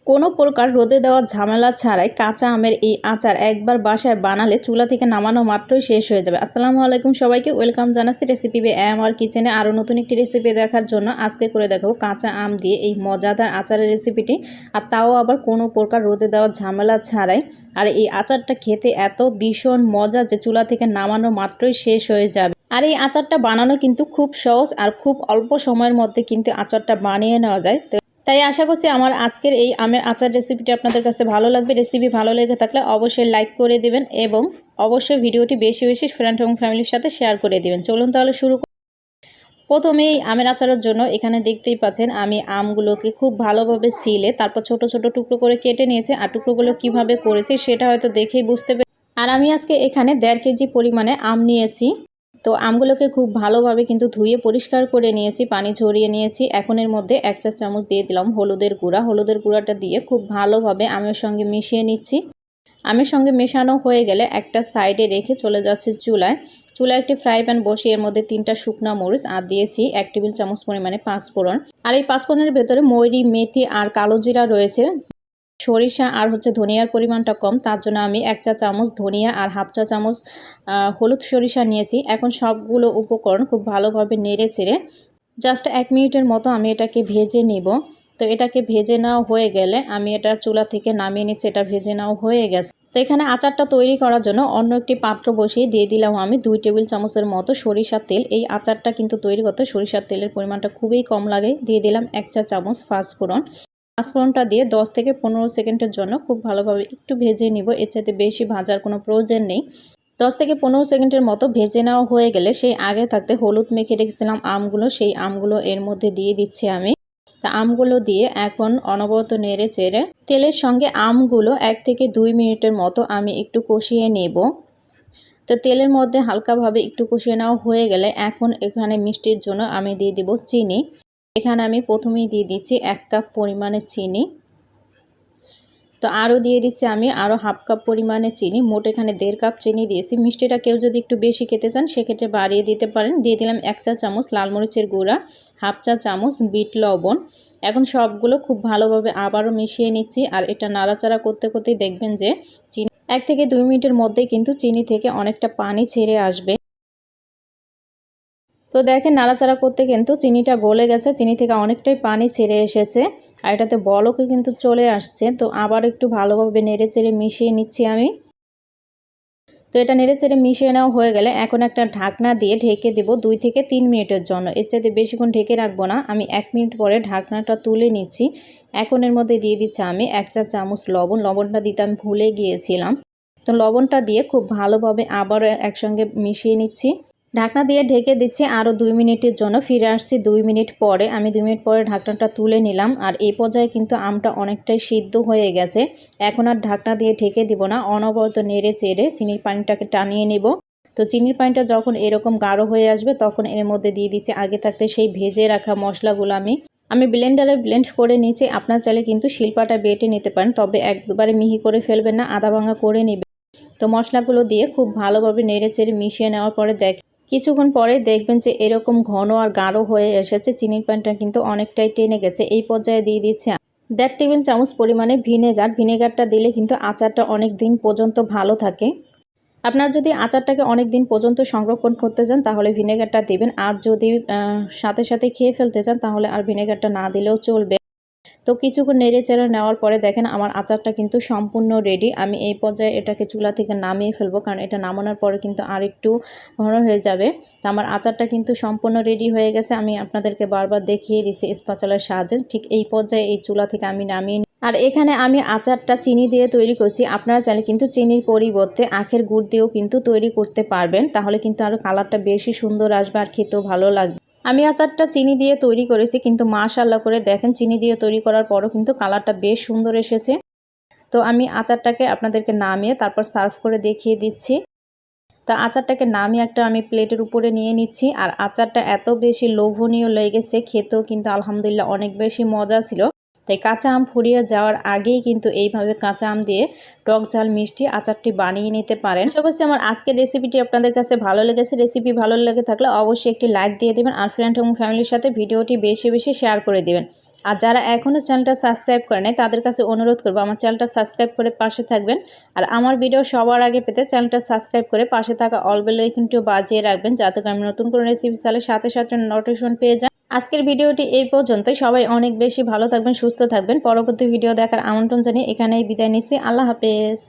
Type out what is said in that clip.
কোনো প্রকার রোদে দেওয়া ঝামেলা ছাড়াই কাঁচা আমের এই আচার একবার বাসায় বানালে চুলা থেকে নামানো মাত্রই শেষ হয়ে যাবে। আসসালামু আলাইকুম সবাইকে, ওয়েলকাম জানাচ্ছি রেসিপি বে আমার কিচেনে। আরও নতুন একটি রেসিপি দেখার জন্য আজকে করে দেখাবো কাঁচা আম দিয়ে এই মজাদার আচারের রেসিপিটি, আর তাও আবার কোনো প্রকার রোদে দেওয়া ঝামেলা ছাড়াই। আর এই আচারটা খেতে এত ভীষণ মজা যে চুলা থেকে নামানো মাত্রই শেষ হয়ে যাবে। আর এই আচারটা বানানো কিন্তু খুব সহজ আর খুব অল্প সময়ের মধ্যে কিন্তু আচারটা বানিয়ে নেওয়া যায়। তাই আশা করছি আমার আজকের এই আমের আচার রেসিপিটি আপনাদের কাছে ভালো লাগবে। রেসিপি ভালো লেগে থাকলে অবশ্যই লাইক করে দেবেন এবং অবশ্যই ভিডিওটি বেশি বেশি ফ্রেন্ড এবং ফ্যামিলির সাথে শেয়ার করে দেবেন। চলুন তাহলে শুরু করি। প্রথমেই আমের আচারের জন্য এখানে দেখতেই পাচ্ছেন আমি আমগুলোকে খুব ভালোভাবে ছিলে তারপর ছোট ছোট টুকরো করে কেটে নিয়েছি। আর টুকরোগুলো কিভাবে করেছি সেটা হয়তো দেখেই বুঝতে পেরে। আর আমি আজকে এখানে 1.5 কেজি পরিমাণে আম নিয়েছি। তো আমগুলোকে খুব ভালোভাবে কিন্তু ধুয়ে পরিষ্কার করে নিয়েছি, পানি ঝরিয়ে নিয়েছি। এখন এর মধ্যে 1 চা চামচ দিয়ে দিলাম হলুদের গুঁড়া। হলুদের গুঁড়াটা দিয়ে খুব ভালোভাবে আমের সঙ্গে মিশিয়ে নিচ্ছি। আমের সঙ্গে মেশানো হয়ে গেলে একটা সাইডে রেখে চলে যাচ্ছে চুলায়। একটি ফ্রাই প্যান বসিয়ে এর মধ্যে 3টা শুকনা মরিচ আর দিয়েছি 1 টেবিল চামচ পরিমাণে পাঁচফোড়ন। আর এই পাঁচফোড়নের ভেতরে ময়রি, মেথি আর কালো জিরা রয়েছে। সরিষা আর ধনিয়ার পরিমাণটা কম, তার জন্য আমি 1 চা চামচ ধনিয়া আর হাফ চা চামচ হলুদ সরিষা নিয়েছি। এখন সবগুলো উপকরণ খুব ভালোভাবে নেড়ে চেড়ে জাস্ট 1 মিনিটের মতো আমি এটাকে ভেজে নিব। তো এটাকে ভেজে নেওয়া হয়ে গেলে আমি এটা চুলা থেকে নামিয়ে নিচ্ছি। এটা ভেজে নেওয়া হয়ে গেছে। তো এখানে আচারটা তৈরি করার জন্য অন্য একটি পাত্র বসিয়ে দিয়ে দিলাম আমি 2 টেবিল চামচের মতো সরিষার তেল। এই আচারটা কিন্তু তৈরি করতে সরিষার তেলের পরিমাণটা খুবই কম লাগে। দিয়ে দিলাম 1 চা চামচ পাঁচফোড়ন। পাঁচফোড়নটা দিয়ে 10 থেকে 15 সেকেন্ডের জন্য খুব ভালোভাবে একটু ভেজে নিব। এর চাইতে বেশি ভাজার কোনো প্রয়োজন নেই। 10 থেকে 15 সেকেন্ডের মতো ভেজে নেওয়া হয়ে গেলে সেই আগে থাকতে হলুদ মেখে রেখেছিলাম আমগুলো, সেই আমগুলো এর মধ্যে দিয়ে দিচ্ছি আমি। তা আমগুলো দিয়ে এখন অনবরত নেড়ে চেড়ে তেলের সঙ্গে আমগুলো 1 থেকে 2 মিনিটের মতো আমি একটু কষিয়ে নেব। তো তেলের মধ্যে হালকাভাবে একটু কষিয়ে নেওয়া হয়ে গেলে এখন এখানে মিষ্টির জন্য আমি দিয়ে দিব চিনি। এখানে আমি প্রথমেই দিয়ে দিচ্ছি 1 কাপ পরিমাণে চিনি। তো আরও দিয়ে দিচ্ছি আমি আরও হাফ কাপ পরিমাণে চিনি। মোট এখানে 1.5 কাপ চিনি দিয়েছি। মিষ্টিটা কেউ যদি একটু বেশি খেতে চান সেক্ষেত্রে বাড়িয়ে দিতে পারেন। দিয়ে দিলাম 1 চা চামচ লাল মরিচের গুঁড়া, হাফ চা চামচ বিট লবণ। এখন সবগুলো খুব ভালোভাবে আবারও মিশিয়ে নিচ্ছি। আর এটা নাড়াচাড়া করতে করতেই দেখবেন যে চিনি 1 থেকে 2 মিনিটের মধ্যেই কিন্তু চিনি থেকে অনেকটা পানি ছেড়ে আসবে। তো দেখেন নাড়াচাড়া করতে কিন্তু চিনিটা গলে গেছে, চিনি থেকে অনেকটাই পানি ছেড়ে এসেছে আর এটাতে বলকও কিন্তু চলে আসছে। তো আবার একটু ভালোভাবে নেড়ে চেড়ে মিশিয়ে নিচ্ছি আমি। তো এটা নেড়ে চেড়ে মিশিয়ে নেওয়া হয়ে গেলে এখন একটা ঢাকনা দিয়ে ঢেকে দেব 2 থেকে 3 মিনিটের জন্য। এর চাইতে বেশিক্ষণ ঢেকে রাখবো না। আমি 1 মিনিট পরে ঢাকনাটা তুলে নিচ্ছি। এখন এর মধ্যে দিয়ে দিচ্ছি আমি 1 চা চামচ লবণ। লবণটা দিতে আমি ভুলে গিয়েছিলাম। তো লবণটা দিয়ে খুব ভালোভাবে আবারও একসঙ্গে মিশিয়ে নিচ্ছি। ঢাকনা দিয়ে ঢেকে দিচ্ছি আরও 2 মিনিটের জন্য। ফিরে আসছি 2 মিনিট পরে। আমি 2 মিনিট পরে ঢাকনাটা তুলে নিলাম। আর এই পর্যায়ে কিন্তু আমটা অনেকটাই সিদ্ধ হয়ে গেছে। এখন আর ঢাকনা দিয়ে ঢেকে দিব না, অনবরত নেড়ে চেড়ে চিনির পানিটাকে টানিয়ে নেব। তো চিনির পানিটা যখন এরকম গাঢ় হয়ে আসবে তখন এর মধ্যে দিয়ে দিচ্ছি আগে থাকতে সেই ভেজে রাখা মশলাগুলো আমি ব্লেন্ডারে ব্লেন্ড করে নিয়েছি। আপনার চাইলে কিন্তু শিলপাটা বেটে নিতে পারেন, তবে একবারে মিহি করে ফেলবেন না, আধা ভাঙা করে নেবেন। তো মশলাগুলো দিয়ে খুব ভালোভাবে নেড়ে চেড়ে মিশিয়ে নেওয়ার পরে কিছুক্ষণ পরে দেখবেন যে এরকম ঘন আর গাঢ় হয়ে এসেছে। চিনির পানিটা কিন্তু অনেকটাই টেনে গেছে। এই পর্যায়ে দিয়ে দিচ্ছি 1.5 টেবিল চামচ পরিমাণে ভিনেগার। ভিনেগারটা দিলে কিন্তু আচারটা অনেক দিন পর্যন্ত ভালো থাকে। আপনার যদি আচারটাকে অনেক দিন পর্যন্ত সংরক্ষণ করতে চান তাহলে ভিনেগারটা দেবেন। আর যদি সাথে সাথে খেয়ে ফেলতে চান তাহলে আর ভিনেগারটা না দিলেও চলবে। তো কিছুক্ষণ নেড়ে চেড়ে নেওয়ার পরে দেখেন আমার আচারটা কিন্তু সম্পূর্ণ রেডি। আমি এই পর্যায়ে এটাকে চুলা থেকে নামিয়ে ফেলবো, কারণ এটা নামানোর পরে কিন্তু আর একটু ঘন হয়ে যাবে। তো আমার আচারটা কিন্তু সম্পূর্ণ রেডি হয়ে গেছে। আমি আপনাদেরকে বারবার দেখিয়ে দিচ্ছি স্প্যাচুলার সাহায্যে। ঠিক এই পর্যায়ে এই চুলা থেকে আমি নামিয়ে আর এখানে আমি আচারটা চিনি দিয়ে তৈরি করছি। আপনারা চাইলে কিন্তু চিনির পরিবর্তে আখের গুড় দিয়েও কিন্তু তৈরি করতে পারবেন, তাহলে কিন্তু আরও কালারটা বেশি সুন্দর আসবে আর খেতেও ভালো লাগবে। আমি আচারটা চিনি দিয়ে তৈরি করেছি, কিন্তু মাশাআল্লাহ করে দেখেন চিনি দিয়ে তৈরি করার পরও কিন্তু কালারটা বেশ সুন্দর এসেছে। তো আমি আচারটাকে আপনাদেরকে নামিয়ে তারপর সার্ভ করে দেখিয়ে দিচ্ছি। তা আচারটাকে নামিয়ে আমি প্লেটের উপরে নিয়ে নিচ্ছি। আর আচারটা এত বেশি লোভনীয় লেগেছে, খেতেও কিন্তু আলহামদুলিল্লাহ অনেক বেশি মজা ছিল। তাই কাঁচা আম ফুরিয়ে যাওয়ার আগেই কিন্তু এইভাবে কাঁচা আম দিয়ে টক ঝাল মিষ্টি আচারটি বানিয়ে নিতে পারেন। আশা করছি আমার আজকের রেসিপিটি আপনাদের কাছে ভালো লেগেছে। রেসিপি ভালো লেগে থাকলে অবশ্যই একটি লাইক দিয়ে দেবেন আর ফ্রেন্ড এবং ফ্যামিলির সাথে ভিডিওটি বেশি বেশি শেয়ার করে দেবেন। আর যারা এখনও চ্যানেলটা সাবস্ক্রাইব করে নাই তাদের কাছে অনুরোধ করবো আমার চ্যানেলটা সাবস্ক্রাইব করে পাশে থাকবেন। আর আমার ভিডিও সবার আগে পেতে চ্যানেলটা সাবস্ক্রাইব করে পাশে থাকা অল বেল আইকনটি বাজিয়ে রাখবেন, যাতে আমি নতুন কোনো রেসিপি চাইলে সাথে সাথে নোটিফিকেশন পেয়ে যান। আজকের ভিডিওটি এই পর্যন্তই। সবাই অনেক বেশি ভালো থাকবেন, সুস্থ থাকবেন। পরবর্তী ভিডিও দেখার আমন্ত্রণ জানিয়ে এখানেই বিদায় নিচ্ছি। আল্লাহ হাফেজ।